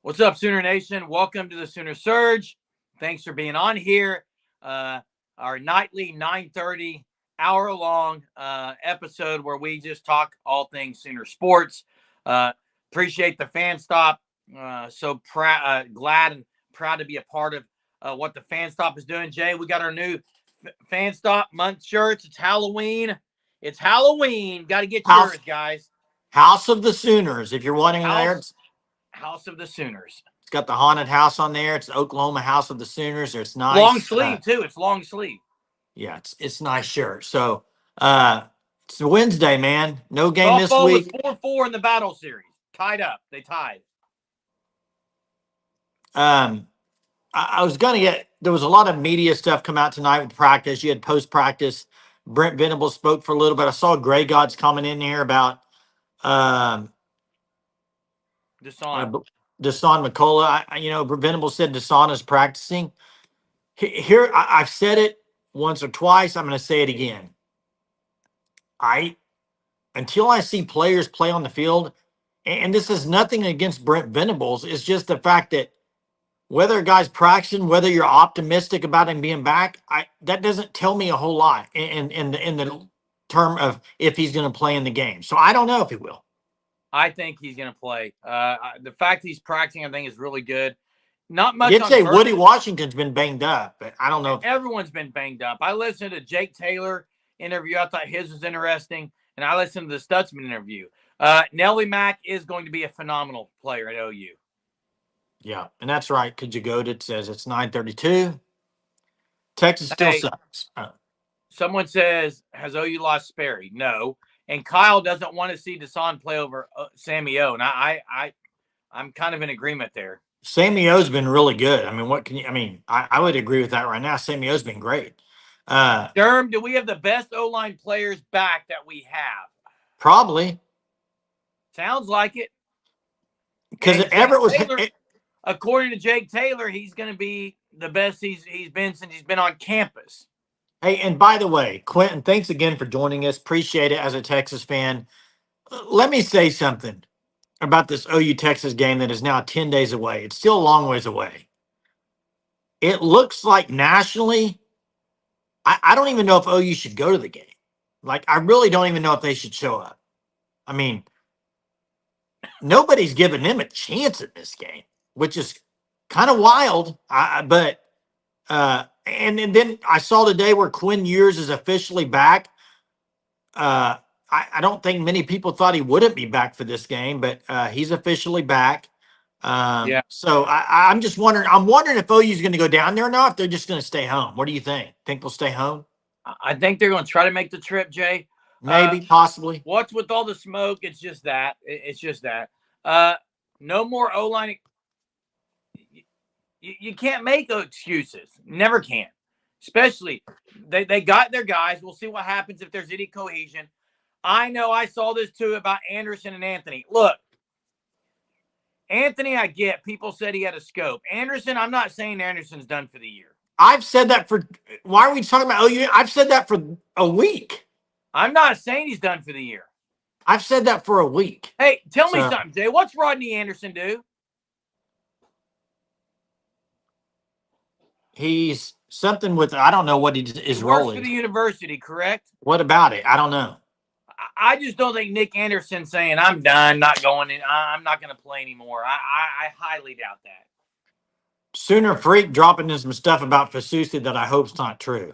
What's up, Sooner Nation? Welcome to the Sooner Surge. Thanks for being on here. Our nightly 9:30 hour-long episode where we just talk all things Sooner sports. Appreciate the fan stop. Glad and proud to be a part of what the fan stop is doing. Jay, we got our new fan stop month shirts. It's Halloween. It's Halloween. Got to get yours, guys. House of the Sooners. If you're wanting there, House of the Sooners. It's got the haunted house on there. It's the Oklahoma House of the Sooners. It's nice. Long sleeve too. It's long sleeve. Yeah, it's a nice shirt. So it's Wednesday, man. No game Softball this week. Was 4-4 in the battle series. Tied up. They tied. I was gonna get. There was a lot of media stuff come out tonight with practice. You had post practice. Brent Venables spoke for a little bit. I saw Gray Gods coming in here about Deshaun McCullough. Venables said Deshaun is practicing. Here, I've said it once or twice. I'm going to say it again. Until I see players play on the field, and this is nothing against Brent Venables, it's just the fact that whether a guy's practicing, whether you're optimistic about him being back, that doesn't tell me a whole lot in the term of if he's going to play in the game. So I don't know if he will. I think he's going to play. The fact he's practicing, I think, is really good. Not much. You'd say Woody Washington's been banged up, but I don't know. Everyone's been banged up. I listened to Jake Taylor interview. I thought his was interesting, and I listened to the Stutzman interview. Nellie Mack is going to be a phenomenal player at OU. Yeah, and that's right. Kajagoda says it's 9:32. Texas still sucks. Someone says, has OU lost Sperry? No. And Kyle doesn't want to see Deshaun play over Sammy O. And I'm kind of in agreement there. Sammy O's been really good. I mean, I would agree with that right now. Sammy O's been great. Derm, do we have the best O-line players back that we have? Probably. Sounds like it. Because Everett was... according to Jake Taylor, he's going to be the best he's been since he's been on campus. Hey, and by the way, Quentin, thanks again for joining us. Appreciate it as a Texas fan. Let me say something about this OU-Texas game that is now 10 days away. It's still a long ways away. It looks like nationally, I don't even know if OU should go to the game. I really don't even know if they should show up. I mean, nobody's giving them a chance at this game, which is kind of wild. And then I saw today where Quinn Ewers is officially back. I don't think many people thought he wouldn't be back for this game, but he's officially back. Yeah. So I'm just wondering. I'm wondering if OU is going to go down there or not. If they're just going to stay home. What do you think? Think they'll stay home? I think they're going to try to make the trip, Jay. Maybe, possibly. What's with all the smoke? It's just that. It's just that. No more O-line. You can't make excuses. Never can. Especially, they got their guys. We'll see what happens if there's any cohesion. I know I saw this too about Anderson and Anthony. Look, Anthony, I get. People said he had a scope. Anderson, I'm not saying Anderson's done for the year. I've said that for – why are we talking about OU? I've said that for a week. I'm not saying he's done for the year. I've said that for a week. Hey, tell me something, Jay. What's Rodney Anderson do? He's something with, I don't know what his role is. For the university, correct? What about it? I don't know. I just don't think Nick Anderson saying, I'm done, not going in, I'm not going to play anymore. I highly doubt that. Sooner Freak dropping in some stuff about Fasusi that I hope's not true.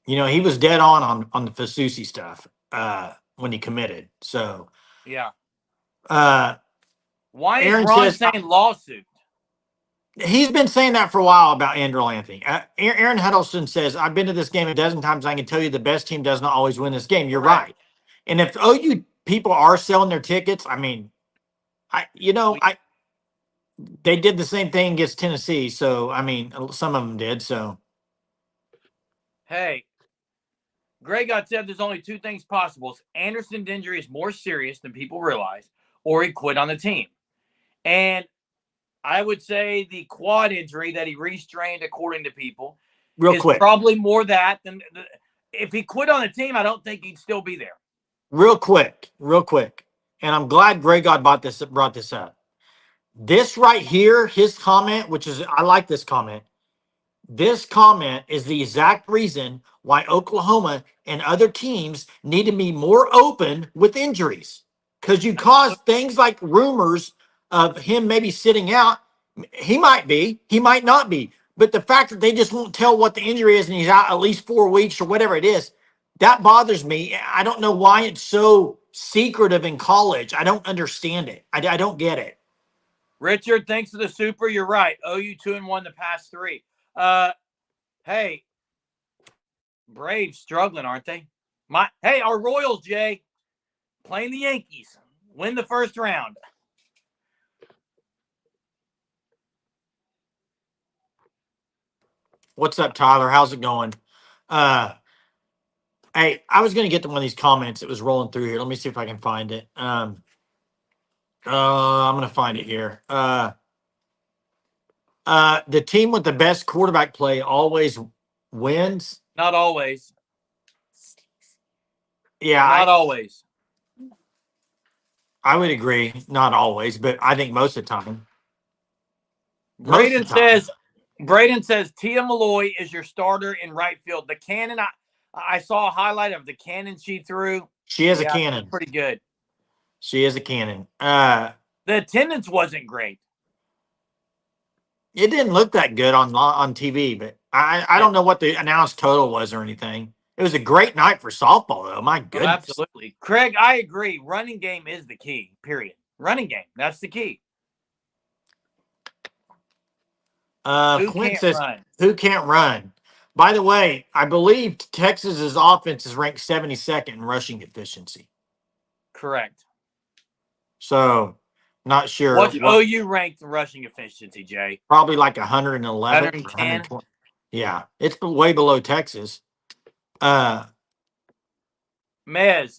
He was dead on the Fasusi stuff when he committed. So, yeah. Why is Ron saying lawsuit? He's been saying that for a while about Andrew Anthony. Aaron Huddleston says, I've been to this game a dozen times. I can tell you the best team does not always win this game. You're right. And if OU people are selling their tickets, I mean, they did the same thing against Tennessee. So, I mean, some of them did. So, hey, Greg got said there's only two things possible. Anderson's injury is more serious than people realize, or he quit on the team. And I would say the quad injury that he restrained, according to people, is probably more that than if he quit on the team. I don't think he'd still be there. Real quick. and I'm glad Greg God brought this up. This right here, his comment, which is I like this comment. This comment is the exact reason why Oklahoma and other teams need to be more open with injuries. Because you cause things like rumors of him maybe sitting out. He might be, he might not be. But the fact that they just won't tell what the injury is and he's out at least 4 weeks or whatever it is, that bothers me. I don't know why it's so secretive in college. I don't understand it. I don't get it. Richard, thanks for the super. You're right. OU 2-1 the past three. Hey, Braves struggling, aren't they? Our Royals, Jay, playing the Yankees, win the first round. What's up, Tyler? How's it going? Hey, I was going to get to one of these comments that was rolling through here. Let me see if I can find it. I'm going to find it here. The team with the best quarterback play always wins. Not always. Yeah, Not always. I would agree. Not always, but I think most of the time. Braden says Tia Malloy is your starter in right field. The cannon, I saw a highlight of the cannon she threw. She is a cannon. Pretty good. She is a cannon. The attendance wasn't great. It didn't look that good on TV, but I don't know what the announced total was or anything. It was a great night for softball, though. My goodness. Oh, absolutely. Craig, I agree. Running game is the key, period. Running game. That's the key. Quinn says, who can't run? By the way, I believe Texas's offense is ranked 72nd in rushing efficiency. Correct. So, not sure. What's OU ranked in rushing efficiency, Jay? Probably like 111 110? or 120. Yeah, it's way below Texas. Mez,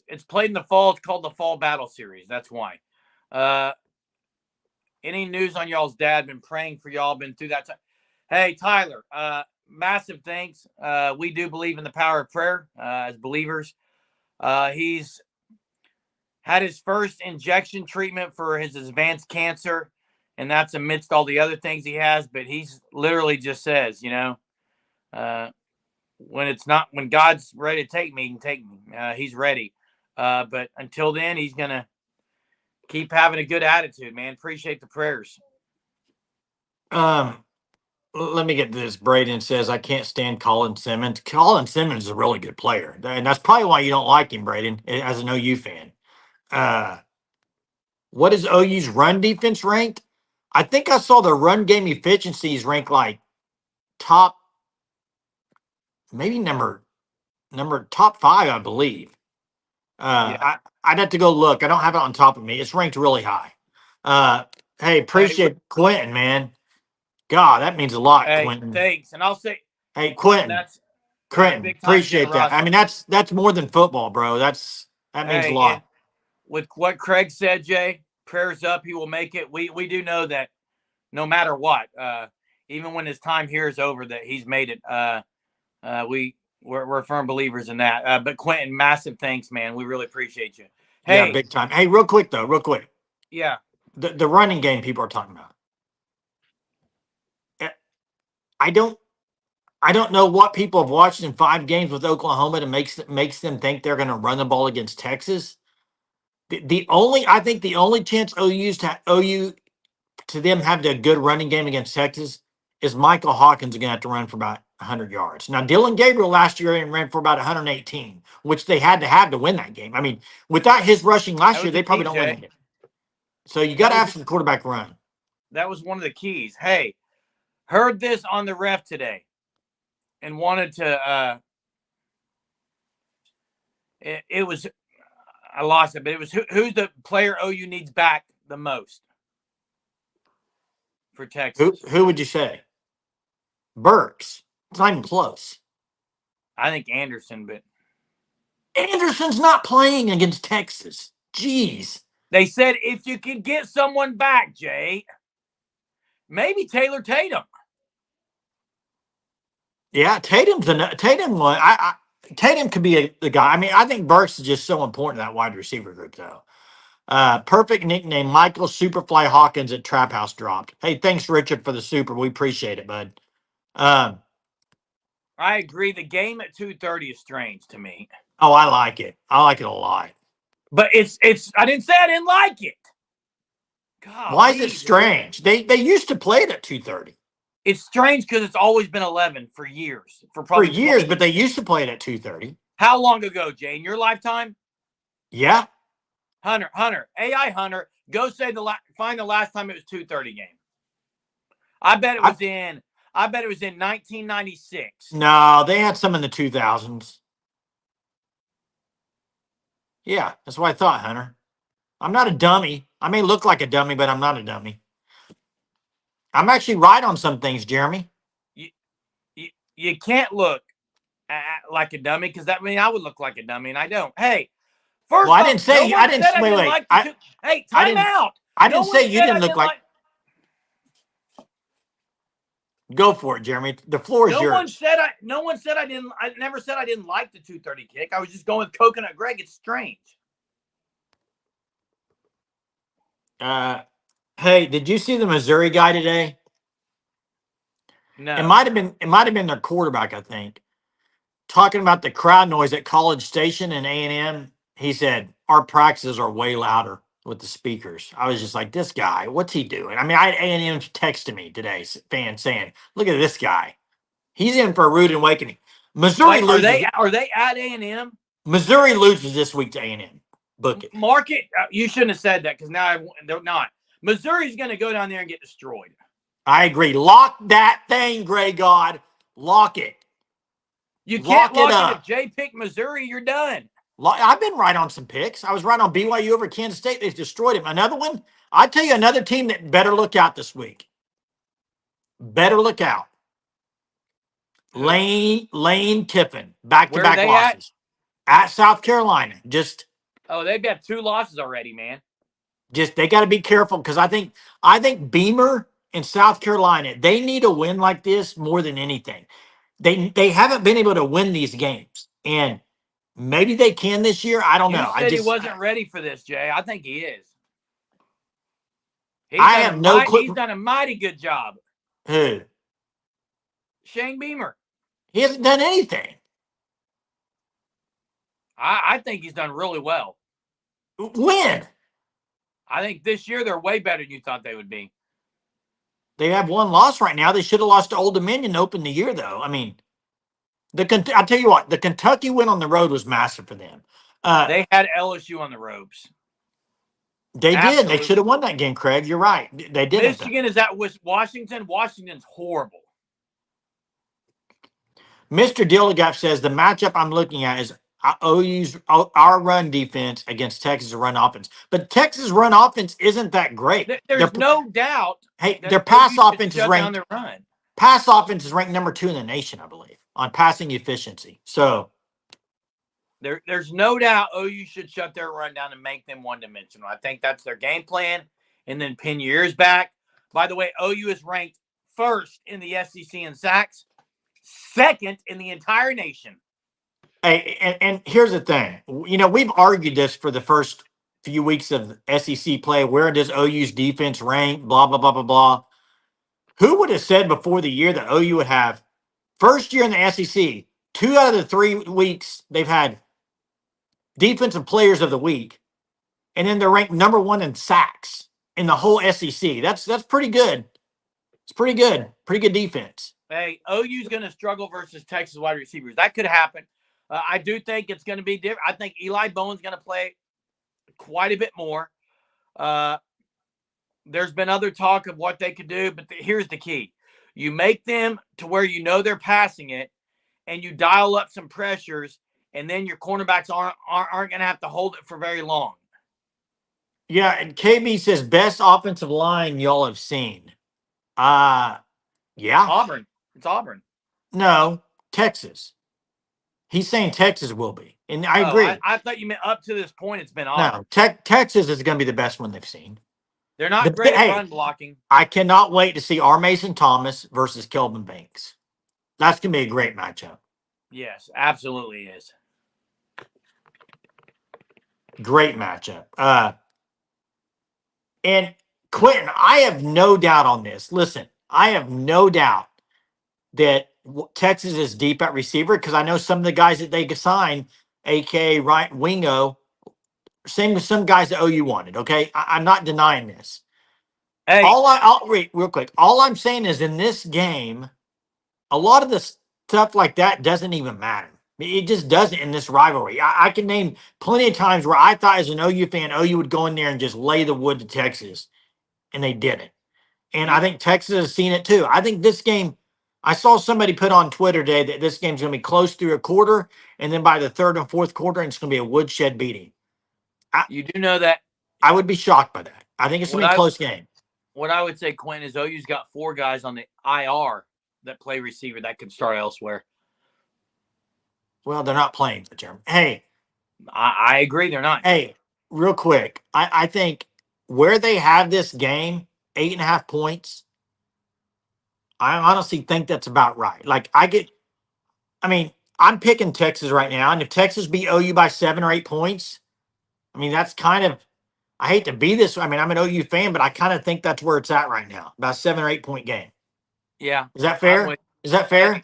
it's played in the fall. It's called the Fall Battle Series. That's why. Any news on y'all's dad? Been praying for y'all. Been through that time. Hey, Tyler, massive thanks. We do believe in the power of prayer as believers. He's had his first injection treatment for his advanced cancer, and that's amidst all the other things he has. But he's literally just says, when God's ready to take me, he can take me. He's ready. But until then, he's going to keep having a good attitude, man. Appreciate the prayers. Let me get this. Braden says, I can't stand Colin Simmons. Colin Simmons is a really good player. And that's probably why you don't like him, Braden, as an OU fan. What is OU's run defense ranked? I think I saw the run game efficiencies ranked like top, maybe number top 5, I believe. I'd have to go look. I don't have it on top of me. It's ranked really high. Hey, appreciate Quentin, man. God, that means a lot, Quentin. Thanks. And I'll say, hey, Quentin, appreciate that. I mean, that's more than football, bro. That means a lot. With what Craig said, Jay, prayers up. He will make it. We do know that no matter what, even when his time here is over, that he's made it. We're firm believers in that. But Quentin, massive thanks, man. We really appreciate you. Hey, yeah, big time. Hey, real quick. Yeah. The running game people are talking about. I don't know what people have watched in 5 games with Oklahoma that makes them think they're going to run the ball against Texas. The only chance OU to them have a good running game against Texas is Michael Hawkins going to have to run for about 100 yards. Now, Dylan Gabriel last year ran for about 118, which they had to have to win that game. I mean, without his rushing last year, they probably don't win that game. So you got to have some quarterback run. That was one of the keys. Hey, heard this on the ref today and wanted to it was I lost it, but it was who's the player OU needs back the most for Texas? Who would you say? Burks. It's not even close. I think Anderson, but Anderson's not playing against Texas. Jeez. They said if you can get someone back, Jay, maybe Taylor Tatum. Yeah, Tatum one. Tatum could be the guy. I mean, I think Burks is just so important to that wide receiver group, though. Perfect nickname, Michael Superfly Hawkins at Trap House dropped. Hey, thanks, Richard, for the super. We appreciate it, bud. Um, I agree. The game at 2:30 is strange to me. oh, I like it. I like it a lot. But it's. I didn't say I didn't like it. Why is Golly, it dude. strange? They used to play it at 2:30 It's strange because it's always been 11 for years, for for probably years, 20 but they years. used to play it at 2:30. How long ago, Jay? In your lifetime? Yeah. Hunter, AI Hunter, go say find the last time it was 2:30 game. I bet it was in 1996. No, they had some in the 2000s. Yeah, that's what I thought, Hunter. I'm not a dummy. I may look like a dummy, but I'm not a dummy. I'm actually right on some things, Jeremy. You can't look like a dummy because that means I would look like a dummy, and I don't. Hey, first Well, I off, didn't say no I one didn't said I wait, didn't wait. like the two. Hey, time out. I No didn't one say you said didn't I look didn't like. Go for it, Jeremy. The floor is No one yours. said I. No one said I didn't. I never said I didn't like the 2:30 kick. I was just going with Coconut Greg. It's strange. Hey, did you see the Missouri guy today? No. It might have been their quarterback, I think, talking about the crowd noise at College Station and A&M. He said our practices are way louder with the speakers. I was just like, this guy, what's he doing? I mean, I had A&M texting me today, fan saying, look at this guy. He's in for a rude awakening. Missouri Wait, loses. are they at A&M? Missouri loses this week to A&M. Book it. Mark it. You shouldn't have said that because now they're not. Missouri's going to go down there and get destroyed. I agree. Lock that thing, Gray God. Lock it. You can't Lock it lock it up. if Jay picked Missouri. You're done. I've been right on some picks. I was right on BYU over Kansas State. They've destroyed him. Another one. I tell you, another team that better look out this week. Better look out. Who? Lane Kiffin, back-to-back Where are they losses at South Carolina. They've got 2 losses already, man. They got to be careful because I think Beamer in South Carolina, they need a win like this more than anything. They haven't been able to win these games, and maybe they can this year. I don't know. You said he wasn't ready for this, Jay. I think he is. I have no clue. He's done a mighty good job. Who? Shane Beamer. He hasn't done anything. I think he's done really well. When? I think this year they're way better than you thought they would be. They have one loss right now. They should have lost to Old Dominion to open the year, though. I mean, I'll tell you what, the Kentucky win on the road was massive for them. They had LSU on the ropes. They did. They should have won that game, Craig. You're right. They didn't. Michigan is at Washington. Washington's horrible. Mr. Dilligap says the matchup I'm looking at is OU's our run defense against Texas' run offense. But Texas' run offense isn't that great. There's no doubt. Hey, their pass offense is ranked. Their run. Pass offense is ranked number 2 in the nation, I believe, on passing efficiency. So there's no doubt OU should shut their run down and make them one-dimensional. I think that's their game plan, and then pin your ears back. By the way, OU is ranked 1st in the SEC in sacks, 2nd in the entire nation. Hey, and here's the thing. You know, we've argued this for the first few weeks of SEC play. Where does OU's defense rank? Blah, blah, blah, blah, blah. Who would have said before the year that OU would have first year in the SEC, 2 out of the 3 weeks they've had defensive players of the week, and then they're ranked number 1 in sacks in the whole SEC. That's pretty good. It's pretty good. Pretty good defense. Hey, OU's going to struggle versus Texas wide receivers. That could happen. I do think it's going to be different. I think Eli Bowen's going to play quite a bit more. There's been other talk of what they could do, but here's the key. You make them to where you know they're passing it, and you dial up some pressures, and then your cornerbacks aren't going to have to hold it for very long. Yeah, and KB says best offensive line y'all have seen. Yeah. Auburn. It's Auburn. No, Texas. He's saying Texas will be. And I agree. I thought you meant up to this point it's been Auburn. No, Texas is going to be the best one they've seen. They're not great at run blocking. I cannot wait to see R. Mason Thomas versus Kelvin Banks. That's going to be a great matchup. Yes, absolutely is. Great matchup. And Quentin, I have no doubt on this. Listen, I have no doubt that Texas is deep at receiver because I know some of the guys that they signed, aka right Wingo, same with some guys that OU wanted. Okay, I'm not denying this. Hey, I'll wait real quick. All I'm saying is in this game, a lot of the stuff like that doesn't even matter. It just doesn't in this rivalry. I can name plenty of times where I thought as an OU fan, OU would go in there and just lay the wood to Texas, and they didn't. And I you think Texas has seen it too. I think this game, I saw somebody put on Twitter today that this game's going to be close through a quarter, and then by the third and fourth quarter, it's going to be a woodshed beating. you do know that I would be shocked by that. I think it's going what to be a I close game. what I would say, Quinn, is OU's got 4 guys on the IR that play receiver that could start elsewhere. Well, they're not playing, Jeremy. Hey, I agree, they're not. hey, real quick. I think where they have this game, 8.5 points, I honestly think that's about right. Like, I mean, I'm picking Texas right now. And if Texas beat OU by 7 or 8 points, I mean, that's kind of, I hate to be this. I mean, I'm an OU fan, but I kind of think that's where it's at right now. About 7 or 8 point game. Yeah, Is that I'm fair? with. Is that fair?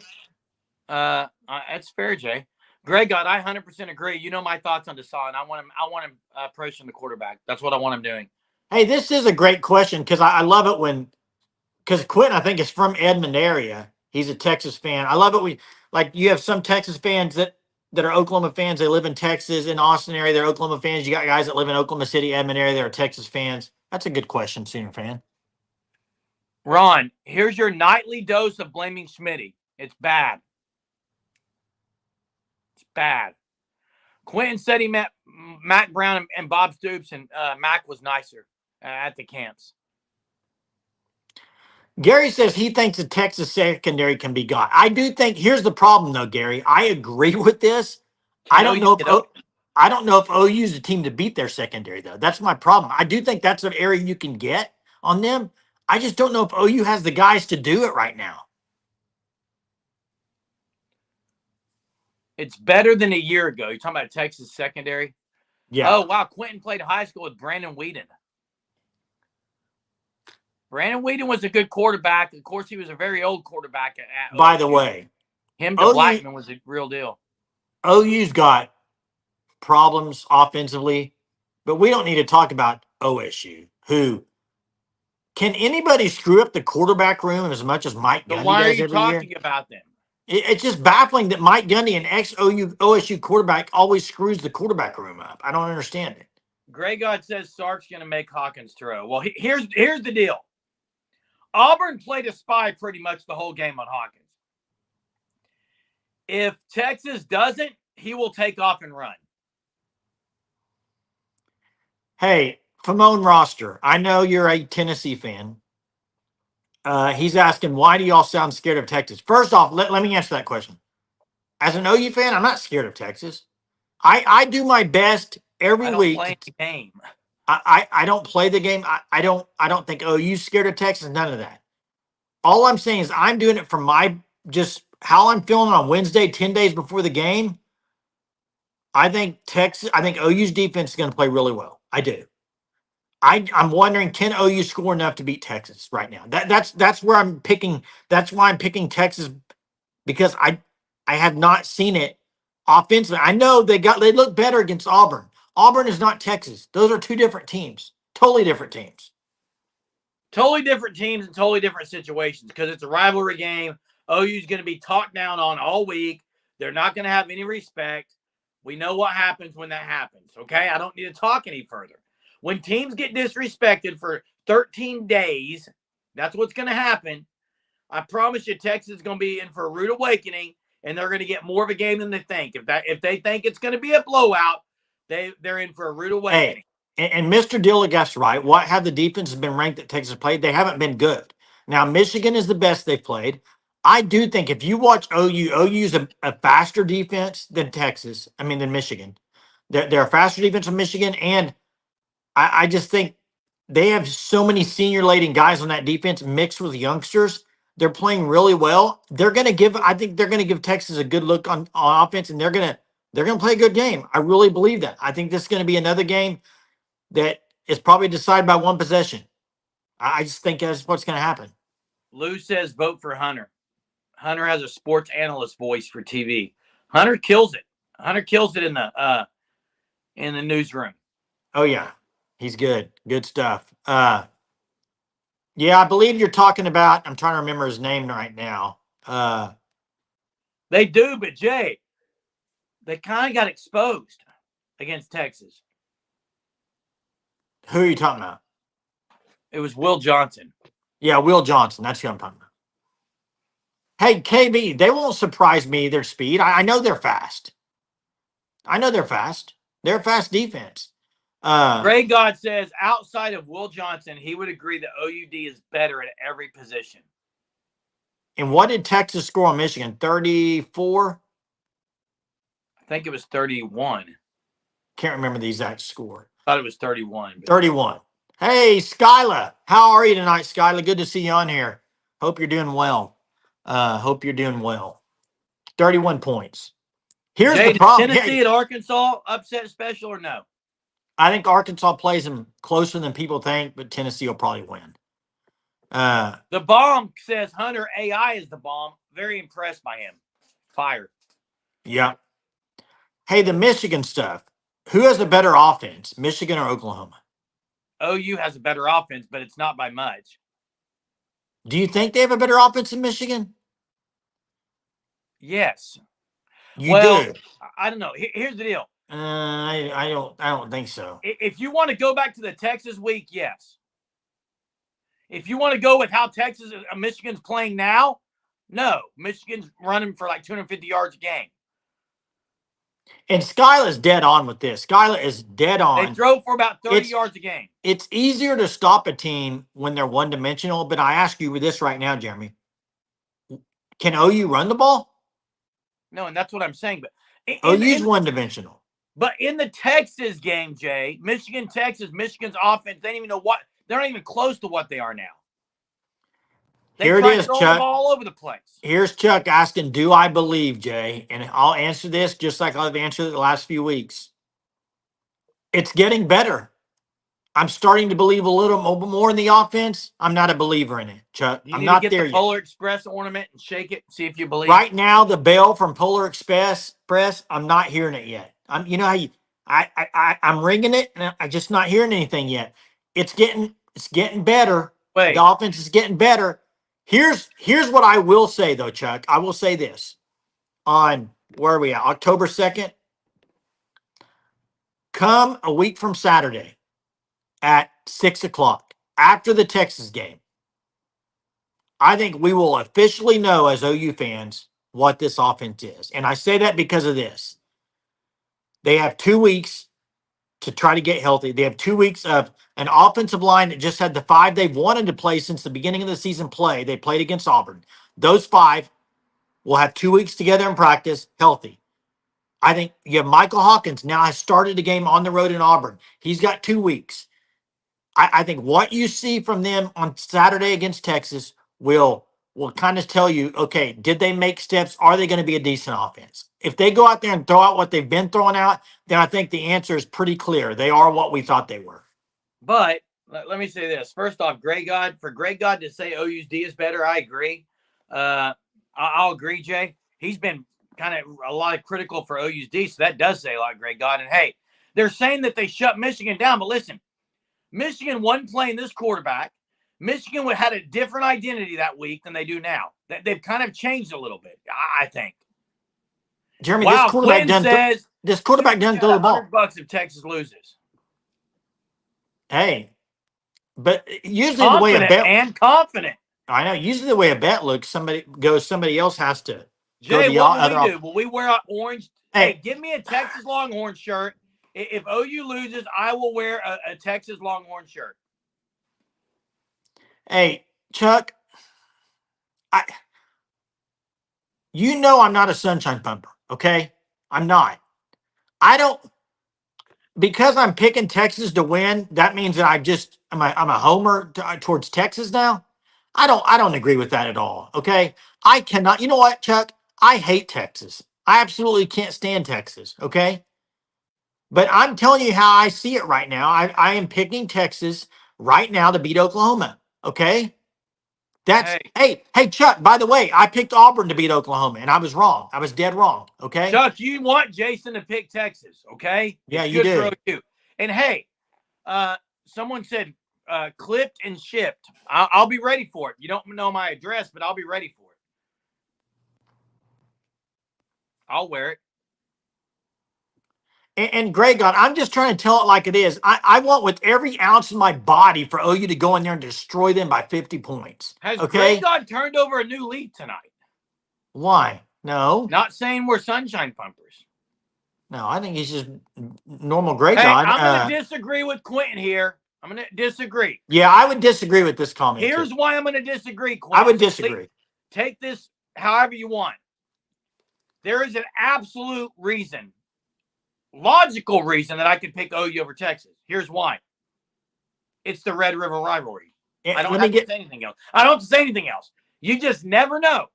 That's fair, Jay. Greg, God, I 100% agree. You know my thoughts on Deshaun. I want him. I want him approaching the quarterback. That's what I want him doing. Hey, this is a great question because I love it when, because Quentin, I think, is from Edmond area. He's a Texas fan. I love it. Like you have some Texas fans that are Oklahoma fans. They live in Texas, in Austin area. They're Oklahoma fans. You got guys that live in Oklahoma City, Edmond area. They're Texas fans. That's a good question, senior fan. Ron, here's your nightly dose of blaming Schmitty. It's bad. It's bad. Quentin said he met Mac Brown and Bob Stoops, and Mac was nicer at the camps. Gary says he thinks the Texas secondary can be got. I do think here's the problem though, Gary. I agree with this. I don't know if I don't know if OU is the team to beat their secondary though. That's my problem. I do think that's an area you can get on them. I just don't know if OU has the guys to do it right now. It's better than a year ago. You're talking about Texas secondary? Yeah. Oh, wow. Quentin played high school with Brandon Whedon. Brandon Whedon was a good quarterback. Of course, he was a very old quarterback. By the way, him to Blackman was a real deal. OU's got problems offensively, but we don't need to talk about OSU, who can anybody screw up the quarterback room as much as Mike Gundy does every year? Why are you talking about them? It's just baffling that Mike Gundy, an ex-OSU quarterback, always screws the quarterback room up. I don't understand it. Greg God says Sark's going to make Hawkins throw. Well, here's the deal. Auburn played a spy pretty much the whole game on Hawkins. If Texas doesn't, he will take off and run. Hey, Famone Roster, I know you're a Tennessee fan. He's asking, why do y'all sound scared of Texas? First off, let me answer that question. As an OU fan, I'm not scared of Texas. I do my best every week. Play the game. I don't play the game. I don't think OU's scared of Texas. None of that. All I'm saying is I'm doing it from my just how I'm feeling on Wednesday, 10 days before the game. I think OU's defense is going to play really well. I do. I'm wondering, can OU score enough to beat Texas right now? That's where I'm picking. That's why I'm picking Texas, because I have not seen it offensively. I know they look better against Auburn. Auburn is not Texas. Those are two different teams. Totally different teams. Totally different teams and totally different situations because it's a rivalry game. OU's going to be talked down on all week. They're not going to have any respect. We know what happens when that happens, okay? I don't need to talk any further. When teams get disrespected for 13 days, that's what's going to happen. I promise you Texas is going to be in for a rude awakening, and they're going to get more of a game than they think. If they think it's going to be a blowout, they're in for a rude awakening. Hey, and Mr. Dilla guessed right. What have the defenses been ranked that Texas played? They haven't been good. Now, Michigan is the best they've played. I do think if you watch OU's a faster defense than Texas. I mean, than Michigan. They're a faster defense than Michigan, and I just think they have so many senior-laden guys on that defense mixed with youngsters. They're playing really well. I think they're going to give Texas a good look on offense, and they're going to play a good game. I really believe that. I think this is going to be another game that is probably decided by one possession. I just think that's what's going to happen. Lou says vote for Hunter. Hunter has a sports analyst voice for TV. Hunter kills it. Hunter kills it in the newsroom. Oh yeah, he's good. Good stuff. Yeah, I believe you're talking about. I'm trying to remember his name right now. They do, but Jay, they kind of got exposed against Texas. Who are you talking about? It was Will Johnson. Yeah, Will Johnson. That's who I'm talking about. Hey, KB, they won't surprise me, their speed. I know they're fast. They're a fast defense. Ray God says outside of Will Johnson, he would agree that OUD is better at every position. And what did Texas score on Michigan? 34? I think it was 31. Can't remember the exact score. Thought it was 31. 31. Hey, Skyla. How are you tonight, Skyla? Good to see you on here. Hope you're doing well. 31 points. Here's Jay, the problem. Tennessee at Arkansas upset special or no? I think Arkansas plays them closer than people think, but Tennessee will probably win. The bomb says Hunter AI is the bomb. Very impressed by him. Fired. Yeah. Hey, the Michigan stuff. Who has a better offense, Michigan or Oklahoma? OU has a better offense, but it's not by much. Do you think they have a better offense than Michigan? Yes. You do. I don't know. Here's the deal. I don't think so. If you want to go back to the Texas week, yes. If you want to go with how Michigan's playing now, no. Michigan's running for like 250 yards a game. And Skyla's dead on with this. Skyla is dead on. They throw for about 30 yards a game. It's easier to stop a team when they're one-dimensional, but I ask you this right now, Jeremy. Can OU run the ball? No, and that's what I'm saying. But OU's one-dimensional. But in the Texas game, Jay, Michigan, Texas, Michigan's offense, they don't even know what – they're not even close to what they are now. Here it is, Chuck. All over the place. Here's Chuck asking, do I believe, Jay? And I'll answer this just like I've answered it the last few weeks. It's getting better. I'm starting to believe a little more in the offense. I'm not a believer in it, Chuck. I'm not there yet. You need to get the Polar Express ornament and shake it, see if you believe. Right now, the bell from Polar Express, I'm not hearing it yet. You know how I'm ringing it, and I'm just not hearing anything yet. It's getting better. Wait. The offense is getting better. Here's what I will say though, Chuck. I will say this. On where are we at? October 2nd. Come a week from Saturday at 6:00 after the Texas game. I think we will officially know as OU fans what this offense is. And I say that because of this. They have 2 weeks to try to get healthy. They have 2 weeks of an offensive line that just had the 5 they've wanted to play since the beginning of the season play. They played against Auburn. Those 5 will have 2 weeks together in practice, healthy. I think you have Michael Hawkins now has started the game on the road in Auburn. He's got 2 weeks. I think what you see from them on Saturday against Texas will kind of tell you, okay, did they make steps? Are they going to be a decent offense? If they go out there and throw out what they've been throwing out, then I think the answer is pretty clear. They are what we thought they were. But let me say this. First off, for Greg God to say OU's D is better, I agree. I'll agree, Jay. He's been kind of a lot of critical for OU's D, so that does say a lot, Greg God. And, hey, they're saying that they shut Michigan down, but listen, Michigan wasn't playing this quarterback. Michigan had a different identity that week than they do now. They've kind of changed a little bit, I think. Jeremy, wow, this quarterback doesn't throw the ball. $100 if Texas loses. Hey, but usually the way a bet confident. I know. Usually the way a bet looks, somebody else has to. Jay, what will we do? Will we wear an orange? Hey, give me a Texas Longhorn shirt. If OU loses, I will wear a Texas Longhorn shirt. Hey, Chuck, I'm not a sunshine pumper, okay? I'm not. Because I'm picking Texas to win, that means that I'm a homer towards Texas now. I don't agree with that at all, okay? I cannot. You know what, Chuck? I hate Texas. I absolutely can't stand Texas, okay? But I'm telling you how I see it right now. I am picking Texas right now to beat Oklahoma. Okay. Hey, Hey, Chuck, by the way, I picked Auburn to beat Oklahoma and I was wrong. I was dead wrong. Okay. Chuck, you want Jason to pick Texas, okay? Yeah, It's you good for do. OU. And hey, someone said clipped and shipped. I'll be ready for it. You don't know my address, but I'll be ready for it. I'll wear it. And Greg, God, I'm just trying to tell it like it is. I want with every ounce of my body for OU to go in there and destroy them by 50 points. Has Greg Okay. God turned over a new leaf tonight? Why? No. Not saying we're sunshine pumpers. No, I think he's just normal Greg Hey, God. I'm going to disagree with Quentin here. I'm going to disagree. Yeah, I would disagree with this comment. Here's too. why I'm going to disagree, Quentin. I would disagree. Take this however you want. There is an absolute reason, logical reason that I could pick OU over Texas. Here's why. It's the Red River rivalry. I don't have to say anything else. I don't have to say anything else. You just never know.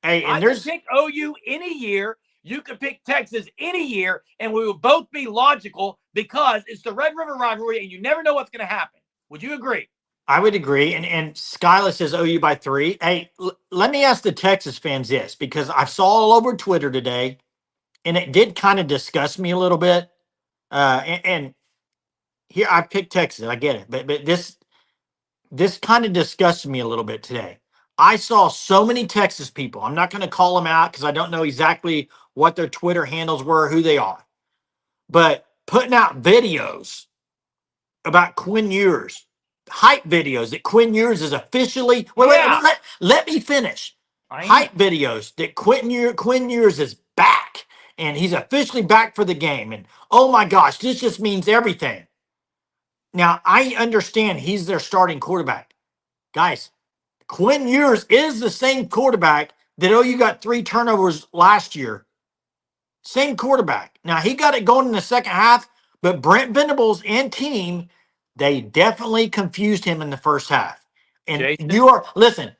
Hey, and I could pick OU any year. You could pick Texas any year, and we will both be logical because it's the Red River rivalry, and you never know what's going to happen. Would you agree? I would agree. And Skylar says OU by 3. Hey, let me ask the Texas fans this because I saw all over Twitter today, and it did kind of disgust me a little bit. And here I picked Texas. I get it, but this kind of disgusts me a little bit today. I saw so many Texas people. I'm not going to call them out because I don't know exactly what their Twitter handles were, who they are, but putting out videos about Quinn Ewers, hype videos that Quinn Ewers is officially. Let me finish. Hype videos that Quinn Ewers is back and he's officially back for the game. And oh my gosh, this just means everything. Now I understand he's their starting quarterback, guys. Quinn Ewers is the same quarterback that OU got 3 turnovers last year. Same quarterback. Now he got it going in the second half, but Brent Venables and team, they definitely confused him in the first half. And Jason? listen,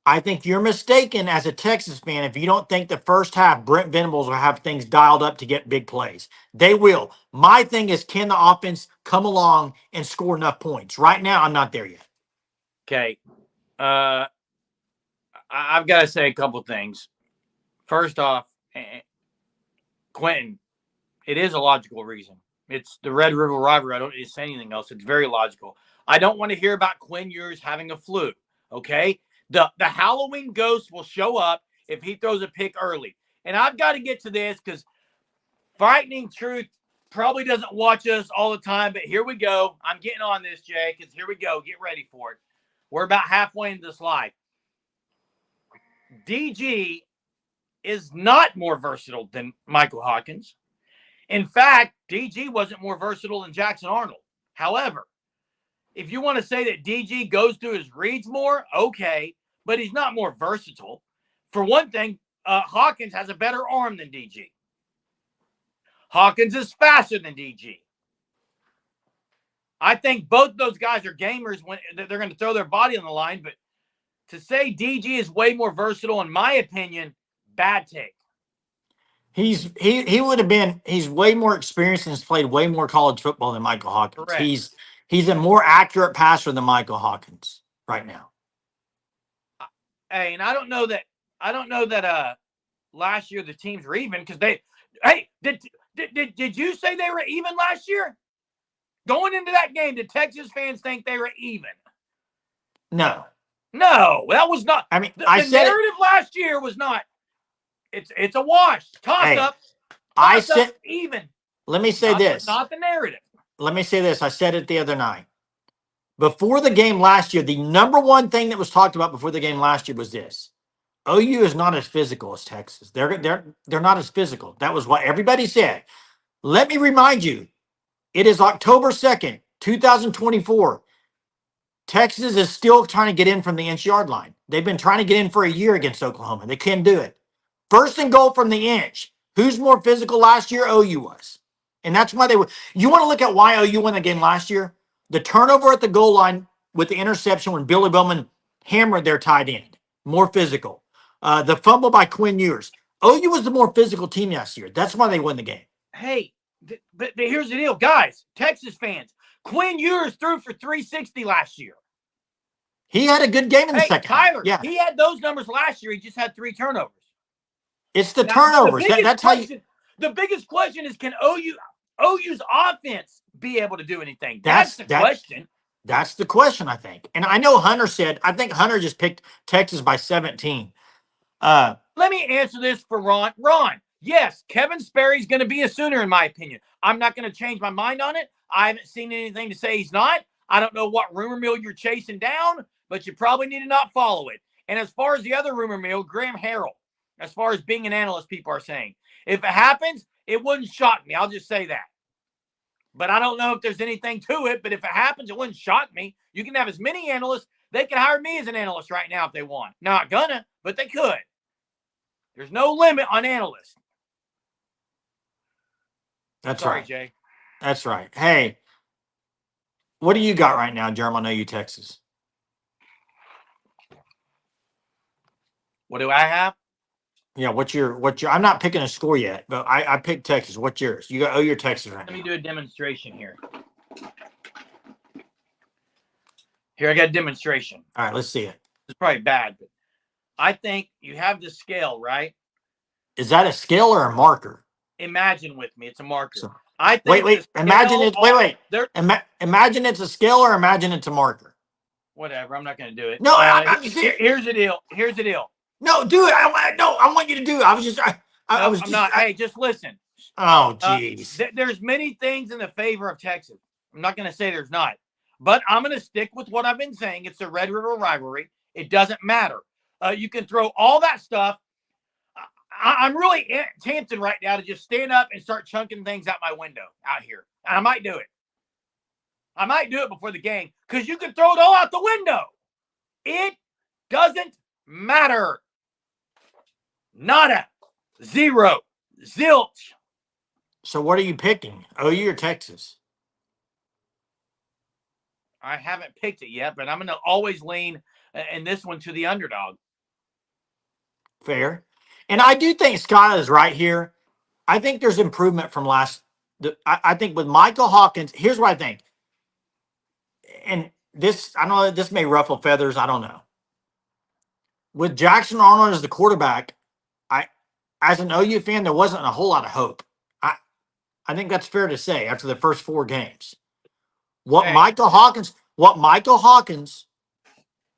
I think you're mistaken as a Texas fan if you don't think the first half Brent Venables will have things dialed up to get big plays. They will. My thing is, can the offense come along and score enough points? Right now, I'm not there yet. Okay. I've got to say a couple things. First off, Quentin, it is a logical reason. It's the Red River rivalry. I don't need to say anything else. It's very logical. I don't want to hear about Quinn Ewers having a flu. Okay. The Halloween ghost will show up if he throws a pick early. And I've got to get to this because Frightening Truth probably doesn't watch us all the time, but here we go. I'm getting on this, Jay, because here we go. Get ready for it. We're about halfway into this live. DG is not more versatile than Michael Hawkins. In fact, DG wasn't more versatile than Jackson Arnold. However, if you want to say that DG goes through his reads more, okay, but he's not more versatile. For one thing, Hawkins has a better arm than DG. Hawkins is faster than DG. I think both those guys are gamers when they're going to throw their body on the line, but to say DG is way more versatile, in my opinion, bad take. He would have been. He's way more experienced and has played way more college football than Michael Hawkins. Correct. He's a more accurate passer than Michael Hawkins right now. Hey, and I don't know that last year the teams were even because they. Hey, did you say they were even last year? Going into that game, did Texas fans think they were even? No, that was not. I mean, the narrative last year was not. It's a wash. Toss up. I said even. Let me say this. Not the narrative. Let me say this. I said it the other night. Before the game last year, the number one thing that was talked about before the game last year was this: OU is not as physical as Texas. They're not as physical. That was what everybody said. Let me remind you, it is October 2nd, 2024. Texas is still trying to get in from the inch-yard line. They've been trying to get in for a year against Oklahoma. They can't do it. First and goal from the inch. Who's more physical last year? OU was. And that's why they were. You want to look at why OU won the game last year? The turnover at the goal line with the interception when Billy Bowman hammered their tight end. More physical. The fumble by Quinn Ewers. OU was the more physical team last year. That's why they won the game. Hey, But here's the deal, guys, Texas fans. Quinn Ewers threw for 360 last year. He had a good game in the second Tyler, half. Yeah. he had those numbers last year. He just had 3 turnovers. It's the turnovers. The biggest question is, can OU's offense be able to do anything? That's the question. That's the question, I think. And I know Hunter said, I think Hunter just picked Texas by 17. Let me answer this for Ron. Ron, yes, Kevin Sperry's going to be a Sooner, in my opinion. I'm not going to change my mind on it. I haven't seen anything to say he's not. I don't know what rumor mill you're chasing down, but you probably need to not follow it. And as far as the other rumor mill, Graham Harrell, as far as being an analyst, people are saying, if it happens, it wouldn't shock me. I'll just say that. But I don't know if there's anything to it. But if it happens, it wouldn't shock me. You can have as many analysts. They can hire me as an analyst right now if they want. Not gonna, but they could. There's no limit on analysts. That's Sorry, right. Jay. That's right. Hey, what do you got right now, Jeremy? I know you Texas. What do I have? Yeah, what's your I'm not picking a score yet, but I picked Texas. What's yours? You got your Texas right now. Let me do a demonstration here. Here, I got a demonstration. All right, let's see it. It's probably bad, but I think you have the scale, right? Is that a scale or a marker? Imagine with me. It's a marker. So, I think wait. Imagine it's imagine it's a scale or imagine it's a marker. Whatever. I'm not going to do it. No, here's the deal. Here's the deal. No, do it. I want you to do it. I was just. I'm not. Hey, just listen. Oh, geez. There's many things in the favor of Texas. I'm not going to say there's not, but I'm going to stick with what I've been saying. It's the Red River rivalry. It doesn't matter. You can throw all that stuff. I'm really tempted right now to just stand up and start chunking things out my window out here. And I might do it. I might do it before the game because you can throw it all out the window. It doesn't matter. Nada. Zero. Zilch. So what are you picking? OU or Texas? I haven't picked it yet, but I'm going to always lean in this one to the underdog. Fair. And I do think Scott is right here. I think there's improvement from I think with Michael Hawkins, here's what I think. And this, I know this may ruffle feathers. I don't know. With Jackson Arnold as the quarterback, as an OU fan, there wasn't a whole lot of hope. I think that's fair to say after the first 4 games. What Michael Hawkins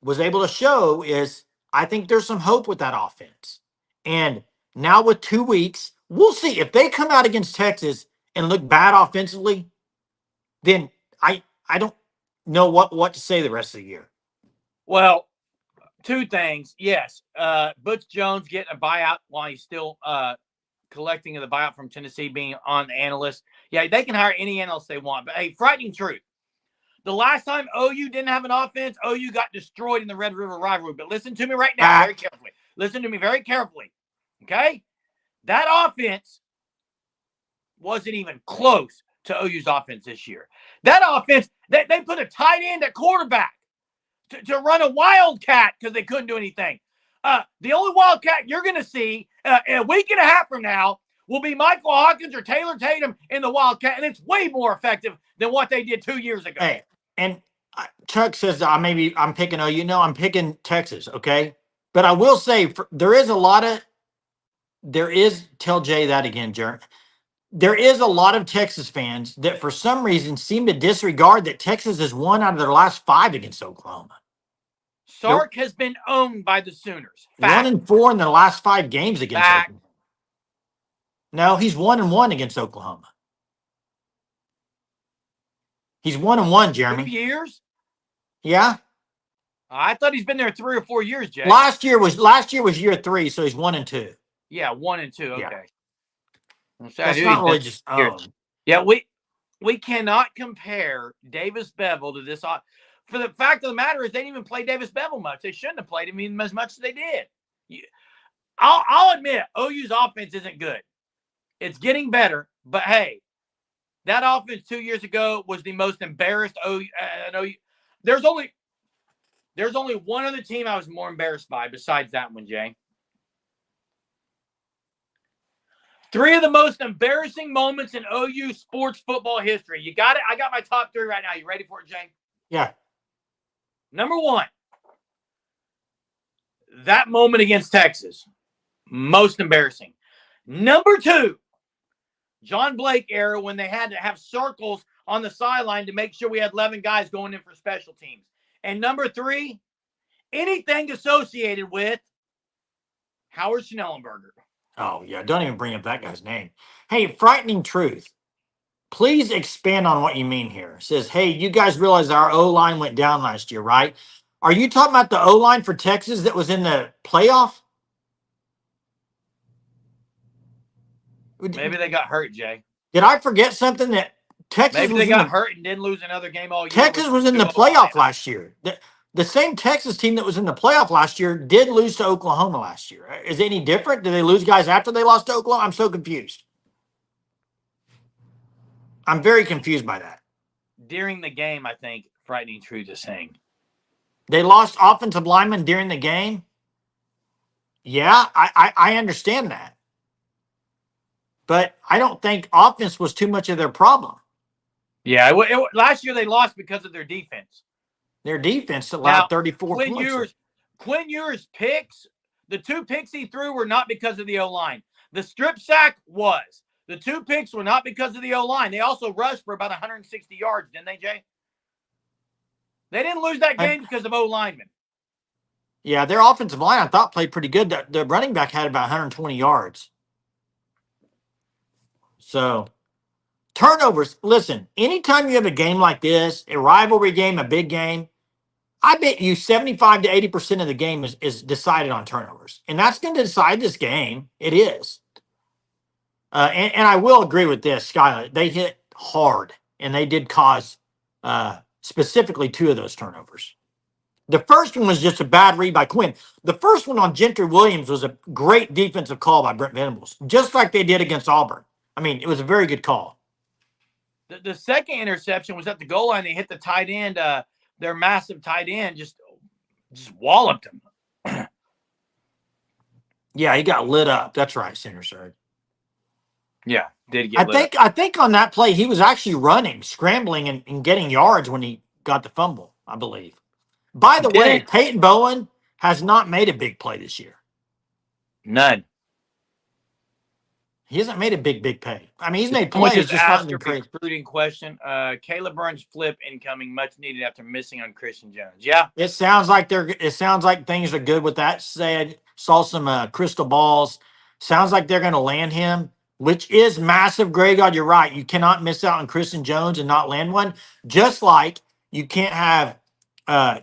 was able to show is I think there's some hope with that offense. And now with 2 weeks, we'll see if they come out against Texas and look bad offensively, then I don't know what to say the rest of the year. Well, 2 things. Yes, Butch Jones getting a buyout while he's still collecting the buyout from Tennessee, being on the analyst. Yeah, they can hire any analyst they want. But, hey, frightening truth. The last time OU didn't have an offense, OU got destroyed in the Red River rivalry. But listen to me right now very carefully. Listen to me very carefully. Okay? That offense wasn't even close to OU's offense this year. That offense, they put a tight end at quarterback to run a wildcat because they couldn't do anything. The only wildcat you're going to see in a week and a half from now will be Michael Hawkins or Taylor Tatum in the wildcat, and it's way more effective than what they did 2 years ago. Hey, and Chuck says I'm picking OU. No, I'm picking Texas, okay? But I will say tell Jay that again, Jared. There is a lot of Texas fans that for some reason seem to disregard that Texas has won out of their last 5 against Oklahoma. Sark has been owned by the Sooners. Fact. 1-4 in the last 5 games against Oklahoma. No, he's 1-1 against Oklahoma. He's 1-1, Jeremy. 2 years? Yeah. I thought he's been there 3 or 4 years, Jay. Last year was year 3, so he's 1-2. Yeah, 1 and 2. Okay. Yeah. That's not really just Yeah, we cannot compare Davis Bevel to this. For the fact of the matter is, they didn't even play Davis Bevel much. They shouldn't have played him even as much as they did. I'll admit, OU's offense isn't good. It's getting better, but hey, that offense 2 years ago was the most embarrassed OU. There's only one other team I was more embarrassed by besides that one, Jay. 3 of the most embarrassing moments in OU sports football history. You got it? I got my top 3 right now. You ready for it, Jay? Yeah. Number 1, that moment against Texas. Most embarrassing. Number 2, John Blake era when they had to have circles on the sideline to make sure we had 11 guys going in for special teams. And number 3, anything associated with Howard Schnellenberger. Oh, yeah. Don't even bring up that guy's name. Hey, frightening truth. Please expand on what you mean here. It says, hey, you guys realize our O-line went down last year, right? Are you talking about the O-line for Texas that was in the playoff? Maybe they got hurt, Jay. Did I forget something that Texas Maybe was they got hurt and didn't lose another game all year. Texas was in the playoff last year. The same Texas team that was in the playoff last year did lose to Oklahoma last year. Is it any different? Did they lose guys after they lost to Oklahoma? I'm so confused. I'm very confused by that. During the game, I think frightening truth is saying. They lost offensive linemen during the game? Yeah, I understand that. But I don't think offense was too much of their problem. Yeah, last year they lost because of their defense. Their defense allowed 34 points. Quinn Ewers' picks, the 2 picks he threw were not because of the O-line. The strip sack was. The 2 picks were not because of the O-line. They also rushed for about 160 yards, didn't they, Jay? They didn't lose that game because of O-linemen. Yeah, their offensive line, I thought, played pretty good. The running back had about 120 yards. So, turnovers. Listen, anytime you have a game like this, a rivalry game, a big game, I bet you 75 to 80% of the game is decided on turnovers. And that's going to decide this game. It is. And I will agree with this, Skylar. They hit hard, and they did cause specifically 2 of those turnovers. The first one was just a bad read by Quinn. The first one on Gentry Williams was a great defensive call by Brent Venables, just like they did against Auburn. I mean, it was a very good call. The second interception was at the goal line. They hit the tight end. Their massive tight end just walloped him. Yeah, he got lit up. That's right, Center Sir. Yeah, did get lit up. I think on that play, he was actually running, scrambling, and getting yards when he got the fumble, I believe. By the way, Peyton Bowen has not made a big play this year. None. He hasn't made a big play. I mean, he's made plays. Just not asked a recruiting question. Caleb Burns flip incoming, much needed after missing on Christian Jones. Yeah, it sounds like things are good with that said. Saw some crystal balls. Sounds like they're going to land him, which is massive. Greg, you're right. You cannot miss out on Christian Jones and not land one. Just like you can't have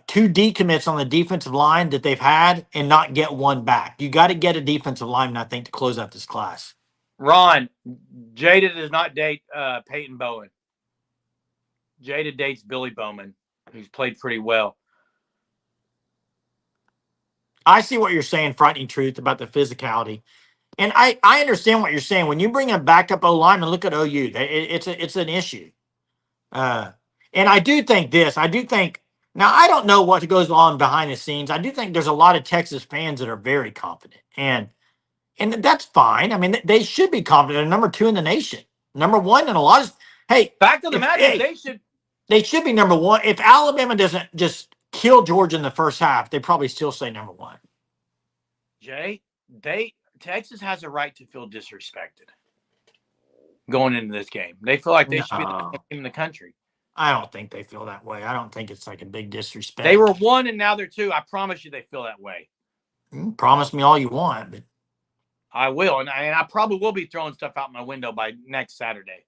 2 decommits on the defensive line that they've had and not get one back. You got to get a defensive lineman, I think, to close out this class. Ron, Jada does not date Peyton Bowen. Jada dates Billy Bowman, who's played pretty well. I see what you're saying, frightening truth about the physicality. And I understand what you're saying. When you bring a backup O-lineman, look at OU. It's an issue. And I do think this. Now, I don't know what goes on behind the scenes. I do think there's a lot of Texas fans that are very confident. And that's fine. I mean, they should be confident. They're number 2 in the nation. Number 1 in a lot of – hey. Fact of the matter is they should be number 1. If Alabama doesn't just kill Georgia in the first half, they probably still say number 1. Jay, Texas has a right to feel disrespected going into this game. They feel like they should be the best team in the country. I don't think they feel that way. I don't think it's like a big disrespect. They were 1 and now they're 2. I promise you they feel that way. Promise me all you want, but I will. And I probably will be throwing stuff out my window by next Saturday.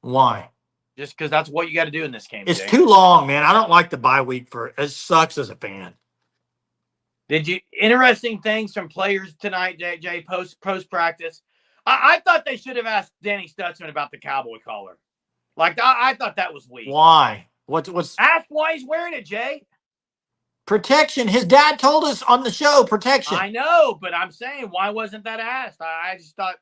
Why? Just because that's what you got to do in this game. It's too long, man. I don't like the bye week it sucks as a fan. Interesting things from players tonight, Jay, post practice. I thought they should have asked Danny Stutzman about the cowboy collar. Like I thought that was weak. Why? What's ask why he's wearing it, Jay? Protection. His dad told us on the show, protection. I know, but I'm saying, why wasn't that asked? I just thought.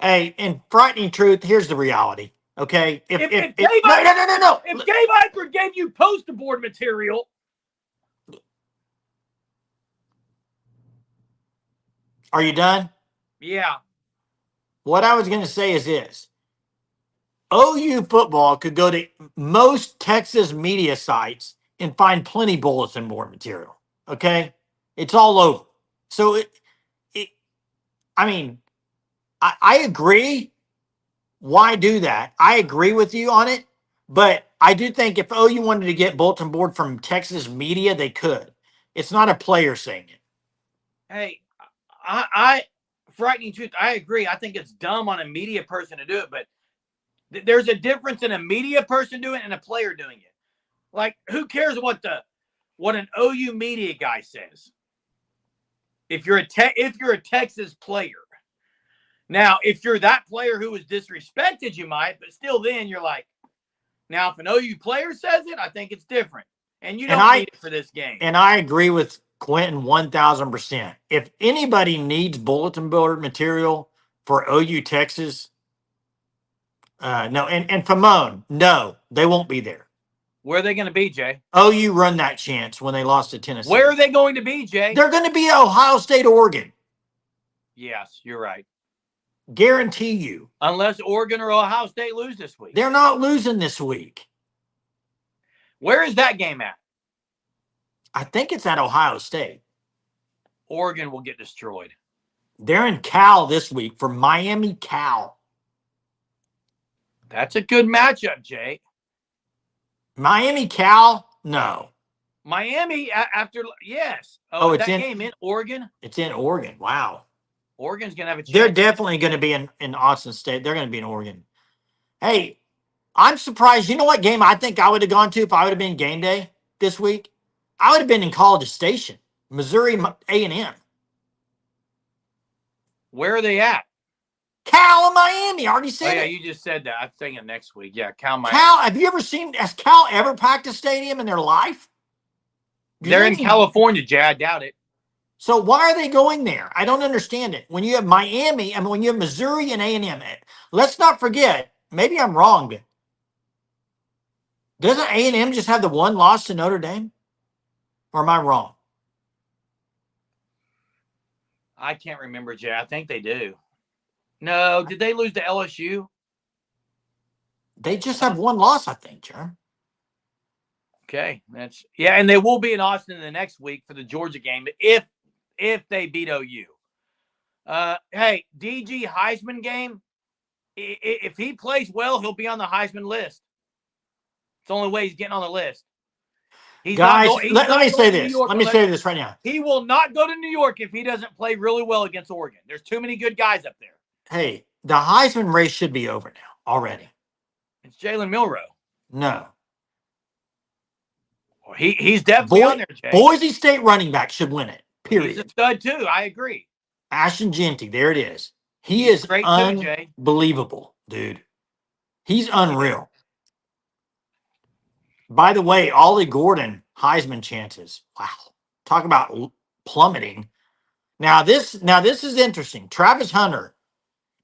Hey, in frightening truth, here's the reality. Okay, no. If Gabe Eifert gave you poster board material. Are you done? Yeah. What I was going to say is this. OU football could go to most Texas media sites and find plenty bulletin board material. Okay? It's all over. So, it I mean, I agree. Why do that? I agree with you on it. But I do think if OU wanted to get bulletin board from Texas media, they could. It's not a player saying it. Hey, I frightening truth. I agree. I think it's dumb on a media person to do it, but there's a difference in a media person doing it and a player doing it. Like, who cares what an OU media guy says? If you're a Texas player. Now, if you're that player who was disrespected, you might, but still then you're like, now if an OU player says it, I think it's different. And you don't need it for this game. And I agree with Quentin 1,000%. If anybody needs bulletin board material for OU Texas, no, and Famone, no, they won't be there. Where are they going to be, Jay? OU run that chance when they lost to Tennessee. Where are they going to be, Jay? They're going to be at Ohio State, Oregon. Yes, you're right. Guarantee you. Unless Oregon or Ohio State lose this week. They're not losing this week. Where is that game at? I think it's at Ohio State. Oregon will get destroyed. They're in Cal this week for Miami, Cal. That's a good matchup, Jay. Miami, Cal? No. Miami after, yes. Oh, it's that game in Oregon? It's in Oregon. Wow. Oregon's going to have a chance. They're definitely going to be in Austin State. They're going to be in Oregon. Hey, I'm surprised. You know what game I think I would have gone to if I would have been game day this week? I would have been in College Station, Missouri A&M. Where are they at? Cal and Miami. I already said it. Oh, yeah, it. you just said that. I'm thinking next week. Yeah, Cal, Miami. Cal, have you ever seen, has Cal ever packed a stadium in their life? They're in California, Jay. I doubt it. So why are they going there? I don't understand it. When you have Miami, I mean, when you have Missouri and A&M, let's not forget, maybe I'm wrong, but doesn't A&M just have the one loss to Notre Dame? Or am I wrong? I can't remember, Jay. I think they do. No, did they lose to LSU? They just have one loss, I think, Jeremy. Okay, and they will be in Austin the next week for the Georgia game if they beat OU. Hey, DG Heisman game. If he plays well, he'll be on the Heisman list. It's the only way he's getting on the list. Guys, let me say this. Let me say this right now. He will not go to New York if he doesn't play really well against Oregon. There's too many good guys up there. Hey, the Heisman race should be over now already. It's Jalen Milroe. No. Well, he's definitely on there, Jay. Boise State running back should win it, period. He's a stud, too. I agree. Ashton Jeanty, there it is. He's great unbelievable, dude. He's unreal. By the way, Ollie Gordon, Heisman chances. Wow. Talk about plummeting. Now this is interesting. Travis Hunter.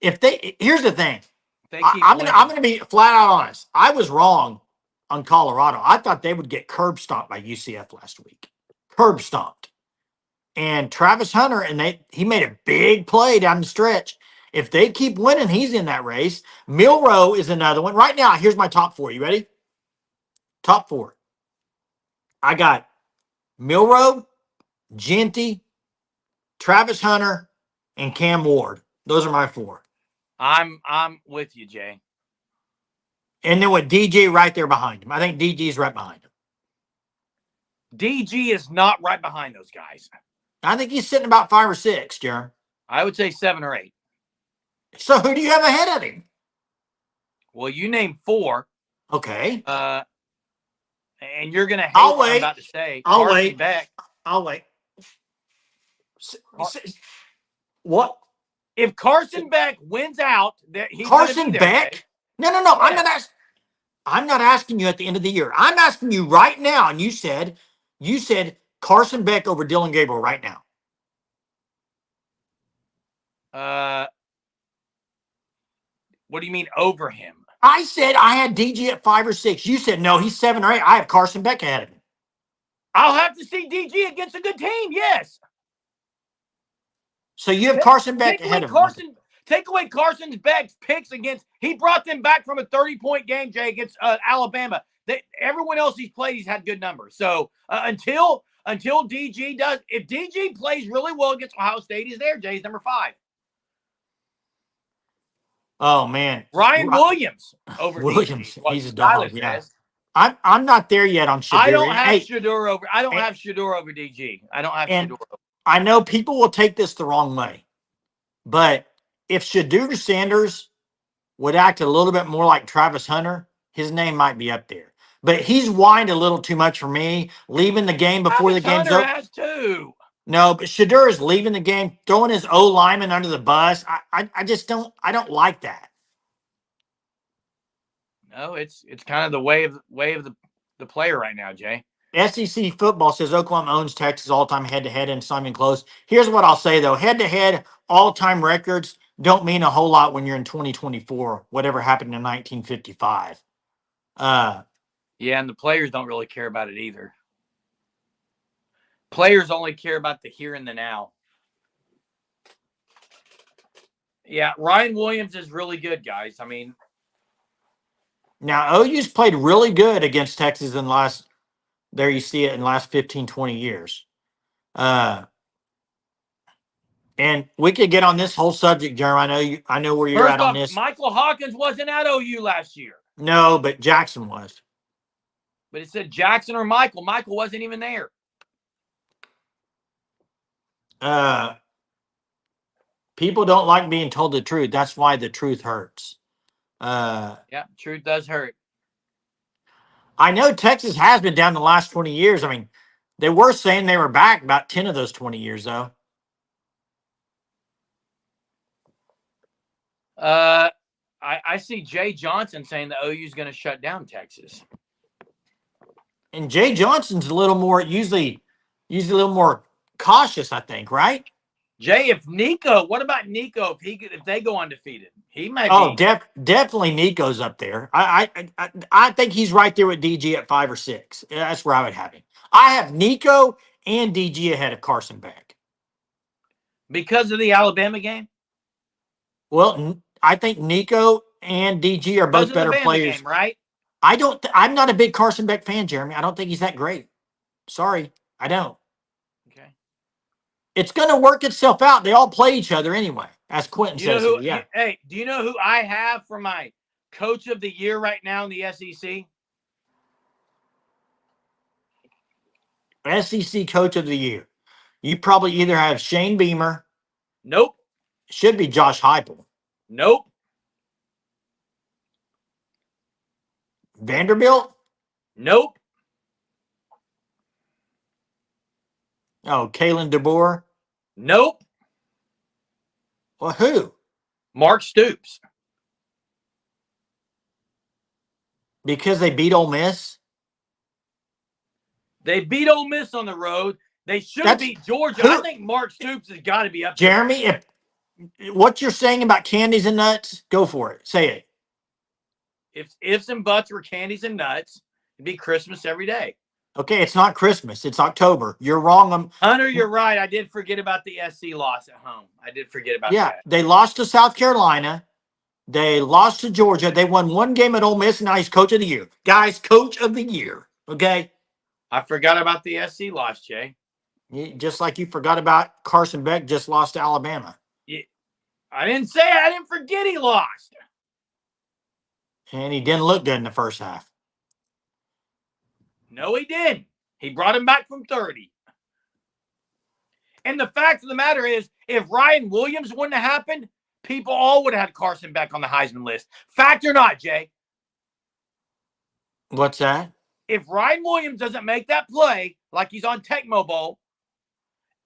Here's the thing. I'm gonna be flat out honest. I was wrong on Colorado. I thought they would get curb stomped by UCF last week. Curb stomped. And Travis Hunter, he made a big play down the stretch. If they keep winning, he's in that race. Milroe is another one. Right now, here's my top four. You ready? Top four. I got Milroe, Jeanty, Travis Hunter, and Cam Ward. Those are my four. I'm with you, Jay. And then with DG right there behind him. I think DG's right behind him. DG is not right behind those guys. I think he's sitting about 5 or 6, Jeremy. I would say 7 or 8. So who do you have ahead of him? Well, you named 4. Okay. And you're going to hate what I'm about to say. I'll wait. What? If Carson Beck wins out, he's Carson Beck? Okay? No. Yeah. I'm not asking you at the end of the year. I'm asking you right now. And you said Carson Beck over Dylan Gabriel right now. What do you mean over him? I said I had DG at 5 or 6. You said no, he's 7 or 8. I have Carson Beck ahead of him. I'll have to see DG against a good team. Yes. So you have Carson Beck ahead of him. Take away Carson Beck's picks against. He brought them back from a 30-point game, Jay, against Alabama. Everyone else he's played, he's had good numbers. So until DG does, if DG plays really well against Ohio State, he's there. Jay's number 5. Oh man, Ryan Williams over Williams. DG. He's a dog. Skyler Yeah, says. I'm not there yet on Shedeur. I don't have hey, Shedeur over. I don't have Shedeur over DG. I don't have and Shedeur over. I know people will take this the wrong way, but if Shedeur Sanders would act a little bit more like Travis Hunter, his name might be up there. But he's whined a little too much for me, leaving the game before Travis the game's Hunter over. has too. No, but Shedeur is leaving the game, throwing his O lineman under the bus. I just don't like that. No, it's kind of the way of the player right now, Jay. SEC football says Oklahoma owns Texas all-time head-to-head, and it's not even close. Here's what I'll say, though. Head-to-head, all-time records don't mean a whole lot when you're in 2024, whatever happened in 1955. Yeah, and the players don't really care about it either. Players only care about the here and the now. Yeah, Ryan Williams is really good, guys. I mean, now, OU's played really good against Texas in the last, there you see it, in the last 15, 20 years. And we could get on this whole subject, Jeremy. I know where you're first at on off, this. Michael Hawkins wasn't at OU last year. No, but Jackson was. But it said Jackson or Michael. Michael wasn't even there. People don't like being told the truth. That's why the truth hurts. Yeah, truth does hurt. I know Texas has been down the last 20 years. I mean, they were saying they were back about 10 of those 20 years, though. I see Jay Johnson saying the OU is going to shut down Texas. And Jay Johnson's a little more, usually a little more cautious, I think, right? Jay, what about Nico if they go undefeated? He might be. Definitely Nico's up there. I think he's right there with DG at 5 or 6. That's where I would have him. I have Nico and DG ahead of Carson Beck. Because of the Alabama game? Well, I think Nico and DG are both better players. Game, right? I'm not a big Carson Beck fan, Jeremy. I don't think he's that great. Sorry, I don't. Okay. It's going to work itself out. They all play each other anyway, as Quentin says. Hey, do you know who I have for my coach of the year right now in the SEC? SEC coach of the year. You probably either have Shane Beamer. Nope. Should be Josh Heupel. Nope. Vanderbilt? Nope. Oh, Kalen DeBoer? Nope. Well, who? Mark Stoops. Because they beat Ole Miss? They beat Ole Miss on the road. They should beat Georgia. I think Mark Stoops has got to be up there. Jeremy, if what you're saying about candies and nuts, go for it. Say it. If ifs and buts were candies and nuts, it'd be Christmas every day. Okay, it's not Christmas. It's October. You're wrong. Hunter, you're right. I did forget about the SC loss at home. I did forget about that. Yeah, they lost to South Carolina. They lost to Georgia. They won one game at Ole Miss, and now he's coach of the year. Guys, coach of the year. Okay? I forgot about the SC loss, Jay. Just like you forgot about Carson Beck just lost to Alabama. Yeah. I didn't say it. I didn't forget he lost. And he didn't look good in the first half. No, he didn't. He brought him back from 30. And the fact of the matter is, if Ryan Williams wouldn't have happened, people all would have had Carson Beck on the Heisman list. Fact or not, Jay? What's that? If Ryan Williams doesn't make that play like he's on Tecmo Bowl,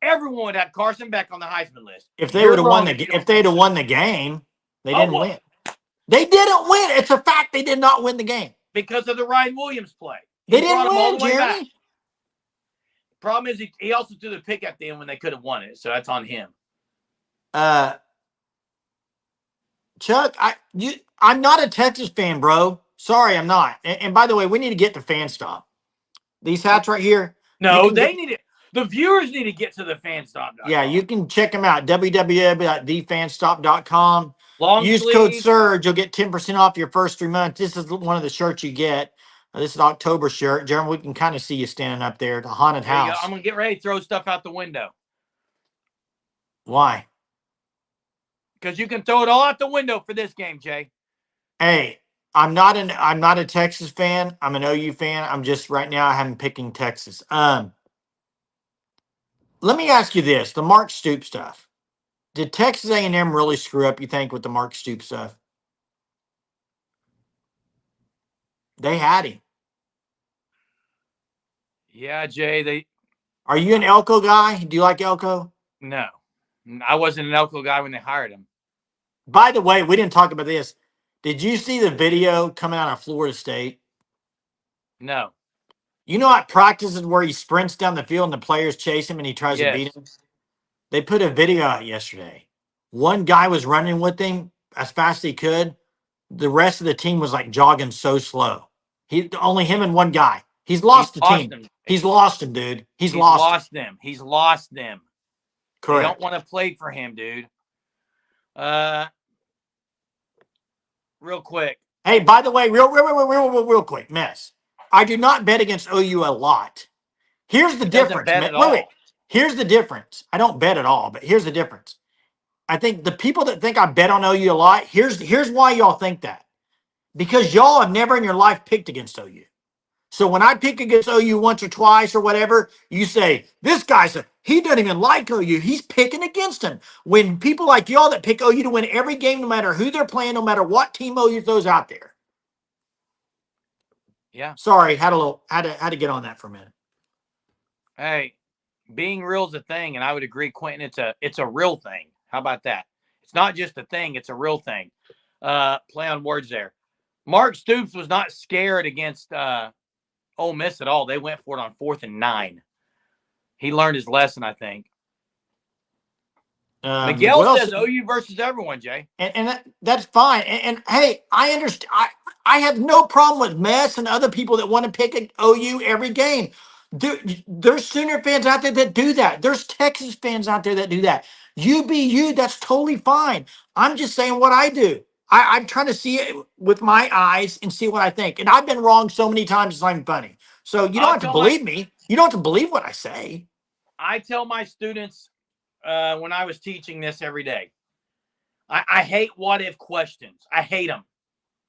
everyone would have Carson Beck on the Heisman list. If they would have won if they'd have won the game, they didn't win. They didn't win. It's a fact they did not win the game. Because of the Ryan Williams play. They didn't win, Jeremy. Problem is he also threw the pick at the end when they could have won it, so that's on him. Chuck, I'm not a Texas fan, bro. Sorry, I'm not. And by the way, we need to get the fan stop. These hats right here. No, they need it. The viewers need to get to the fanstop.com. Yeah, you can check them out. www.thefanstop.com. Long Use code sleeve. SURGE. You'll get 10% off your first 3 months. This is one of the shirts you get. This is October shirt. Jeremy, we can kind of see you standing up there at the haunted There you go. house. I'm going to get ready to throw stuff out the window. Why? Because you can throw it all out the window for this game, Jay. Hey, I'm not a Texas fan. I'm an OU fan. I'm just right now I'm picking Texas. Let me ask you this: the Mark Stoops stuff. Did Texas A&M really screw up? You think with the Mark Stoops stuff? They had him. Yeah, Jay. Are you an Elko guy? Do you like Elko? No, I wasn't an Elko guy when they hired him. By the way, we didn't talk about this. Did you see the video coming out of Florida State? No. You know at practices where he sprints down the field and the players chase him and he tries to beat Yes. him? They put a video out yesterday. One guy was running with him as fast as he could. The rest of the team was like jogging so slow. Only him and one guy. He's lost the team. He's lost him, dude. He's lost them. He's lost them. Correct. They don't want to play for him, dude. Real quick. Hey, by the way, real quick, Mess. I do not bet against OU a lot. Here's the difference. Bet at all. Wait. Here's the difference. I don't bet at all, but here's the difference. I think the people that think I bet on OU a lot, here's why y'all think that. Because y'all have never in your life picked against OU. So when I pick against OU once or twice or whatever, you say, this guy's he doesn't even like OU. He's picking against him. When people like y'all that pick OU to win every game, no matter who they're playing, no matter what team OU throws out there. Yeah. Sorry, had to get on that for a minute. Hey, being real is a thing, and I would agree, Quentin. It's a real thing. How about that? It's not just a thing; it's a real thing. Play on words there. Mark Stoops was not scared against Ole Miss at all. They went for it on 4th and 9. He learned his lesson, I think. Miguel says OU versus everyone, Jay. And that's fine. And hey, I understand. I have no problem with Mess and other people that want to pick an OU every game. There's Sooner fans out there that do that. There's Texas fans out there that do that. You be you. That's totally fine. I'm just saying what I do. I'm trying to see it with my eyes and see what I think. And I've been wrong so many times it's not even funny. So you don't have to believe me. You don't have to believe what I say. I tell my students when I was teaching this every day, I hate what if questions. I hate them.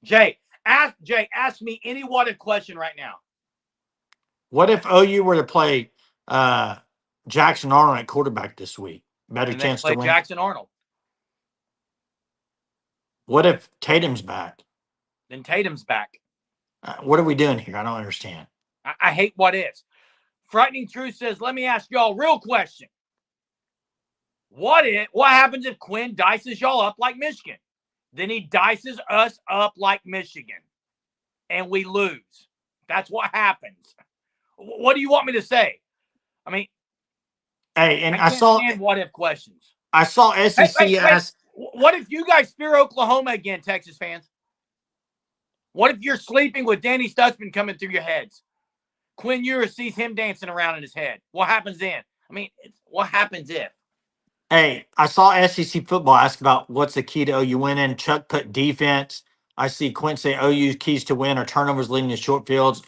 Jay, ask me any what if question right now. What if OU were to play Jackson Arnold at quarterback this week? Better chance to win. Jackson Arnold. What if Tatum's back? Then Tatum's back. What are we doing here? I don't understand. I hate what ifs. Frightening Truth says, let me ask y'all a real question. What happens if Quinn dices y'all up like Michigan? Then he dices us up like Michigan. And we lose. That's what happens. What do you want me to say? I mean, hey, and I saw what if questions. I saw SEC ask. What if you guys fear Oklahoma again, Texas fans? What if you're sleeping with Danny Stutzman coming through your heads? Quinn Ewers sees him dancing around in his head. What happens then? I mean, what happens if? Hey, I saw SEC football ask about what's the key to OU winning. Chuck put defense. I see Quinn say OU's keys to win are turnovers leading to short fields.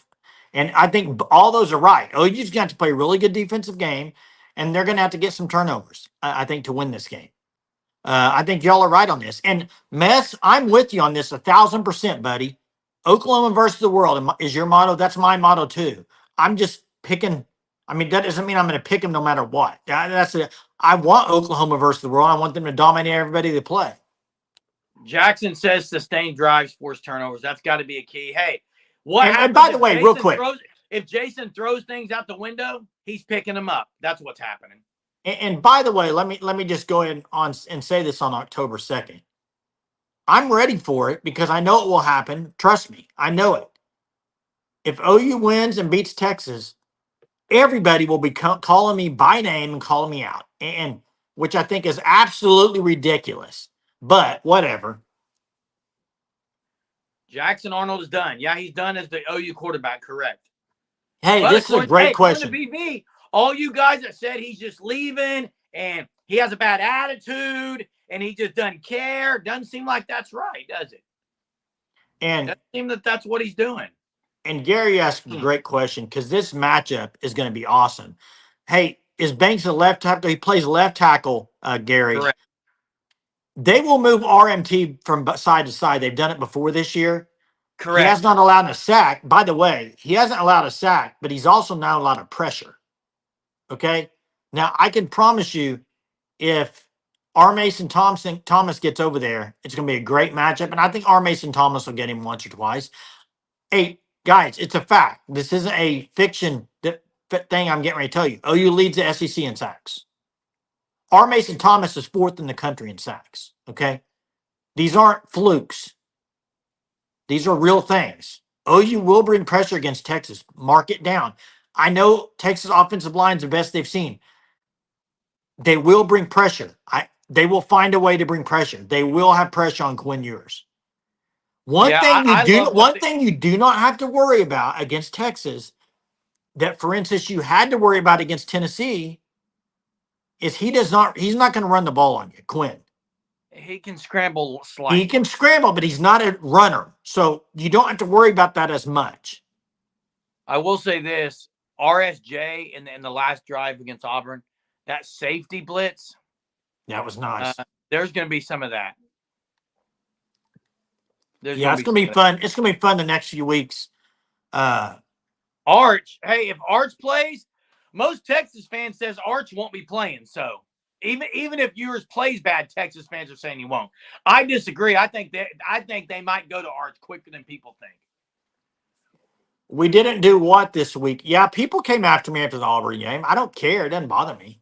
And I think all those are right. OU's going to have to play a really good defensive game, and they're going to have to get some turnovers, I think, to win this game. I think y'all are right on this. And Mess, I'm with you on this 1,000%, buddy. Oklahoma versus the world is your motto. That's my motto too. I'm just picking. I mean, that doesn't mean I'm going to pick them no matter what. I want Oklahoma versus the world. I want them to dominate everybody they play. Jackson says sustained drives, force turnovers. That's got to be a key. Hey, what happens? And by the way, real quick, if Jason throws things out the window, he's picking them up. That's what's happening. And by the way, let me just go ahead and say this on October 2nd. I'm ready for it because I know it will happen. Trust me, I know it. If OU wins and beats Texas, everybody will be calling me by name and calling me out, and which I think is absolutely ridiculous. But whatever. Jackson Arnold is done. Yeah, he's done as the OU quarterback. Correct. Hey, this is a great question. BV, All you guys that said he's just leaving and he has a bad attitude and he just doesn't care, doesn't seem like that's right, does it? And Doesn't seem that that's what he's doing. Gary asked a great question because this matchup is going to be awesome. Hey, is Banks a left tackle? He plays left tackle, Gary. Correct. They will move RMT from side to side. They've done it before this year. He Correct. has not allowed a sack. By the way, he hasn't allowed a sack, but he's also not allowed a pressure. Okay. Now, I can promise you, if R. Mason Thomas gets over there, it's going to be a great matchup. And I think R. Mason Thomas will get him once or twice. Hey, guys, it's a fact. This isn't a fiction thing I'm getting ready to tell you. OU leads the SEC in sacks. R. Mason Thomas is fourth in the country in sacks. Okay. These aren't flukes. These are real things. OU will bring pressure against Texas. Mark it down. I know Texas offensive line is the best they've seen. They will bring pressure. They will find a way to bring pressure. They will have pressure on Quinn Ewers. One thing you do not have to worry about against Texas, that for instance you had to worry about against Tennessee, is he's not going to run the ball on you, Quinn. He can scramble slightly. He can scramble, but he's not a runner. So you don't have to worry about that as much. I will say this, RSJ in the last drive against Auburn, that safety blitz. That was nice. There's going to be some of that. It's going to be fun. It's going to be fun the next few weeks. Arch, hey, if Arch plays, most Texas fans says Arch won't be playing. So even if Ewers plays bad, Texas fans are saying he won't. I disagree. I think they might go to Arch quicker than people think. We didn't do what this week? Yeah, people came after me after the Auburn game. I don't care. It doesn't bother me.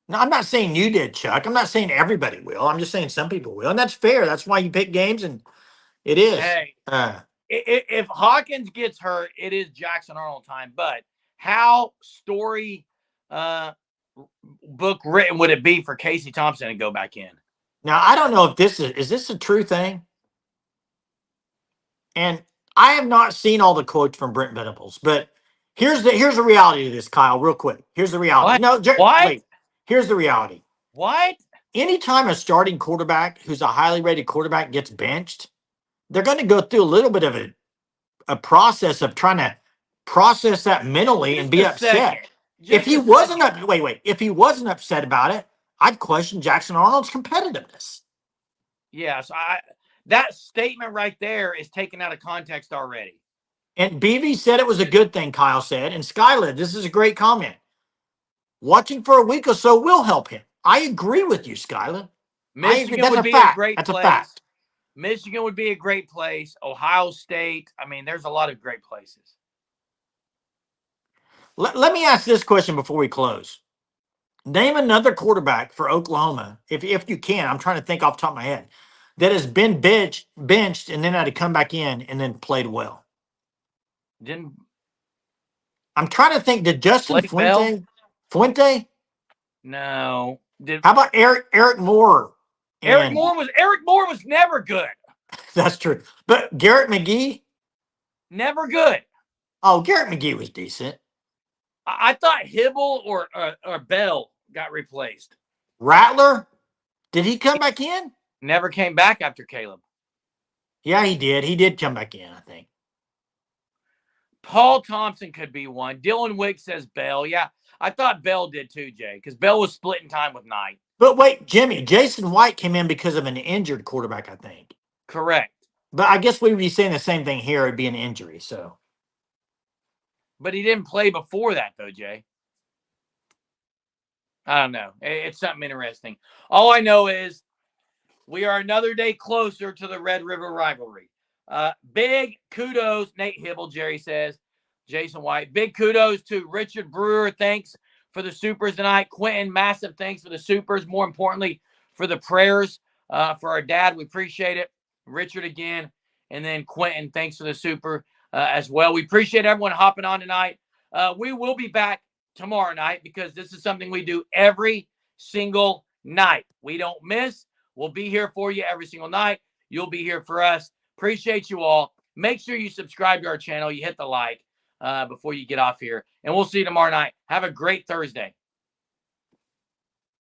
No, I'm not saying you did, Chuck. I'm not saying everybody will. I'm just saying some people will. And that's fair. That's why you pick games, and it is. Hey, if Hawkins gets hurt, it is Jackson Arnold time. But how story book written would it be for Casey Thompson to go back in? Now, I don't know if this is this a true thing? And I have not seen all the quotes from Brent Venables, but here's the reality of this, Kyle, real quick. Here's the reality. What? Wait. Here's the reality. What? Anytime a starting quarterback who's a highly rated quarterback gets benched, they're going to go through a little bit of a process of trying to process that mentally and be upset. If he wasn't upset about it, I'd question Jackson Arnold's competitiveness. Yes, that statement right there is taken out of context already. And BV said it was a good thing, Kyle said. And Skylar, this is a great comment. Watching for a week or so will help him. I agree with you, Skylar. Michigan would be a great place. That's a fact. Michigan would be a great place. Ohio State. I mean, there's a lot of great places. Let me ask this question before we close. Name another quarterback for Oklahoma, if you can. I'm trying to think off the top of my head, that has been benched and then had to come back in and then played well. I'm trying to think. Did Justin Fuente? No. How about Eric Moore? Eric Moore was never good. That's true. But Garrett McGee? Never good. Oh, Garrett McGee was decent. I thought Hibble or Bell got replaced. Rattler? Did he come back in? Never came back after Caleb. Yeah, he did. He did come back in, I think. Paul Thompson could be one. Dylan Wick says Bell. Yeah, I thought Bell did too, Jay, because Bell was splitting time with Knight. But wait, Jimmy, Jason White came in because of an injured quarterback, I think. Correct. But I guess we would be saying the same thing here. It'd be an injury, so. But he didn't play before that, though, Jay. I don't know. It's something interesting. All I know is we are another day closer to the Red River rivalry. Big kudos, Nate Hibble, Jerry says. Jason White. Big kudos to Richard Brewer. Thanks for the supers tonight. Quentin, massive thanks for the supers. More importantly, for the prayers for our dad. We appreciate it. Richard again. And then Quentin, thanks for the super as well. We appreciate everyone hopping on tonight. We will be back tomorrow night because this is something we do every single night. We don't miss. We'll be here for you every single night. You'll be here for us. Appreciate you all. Make sure you subscribe to our channel. You hit the like. before you get off here. And we'll see you tomorrow night. Have a great Thursday.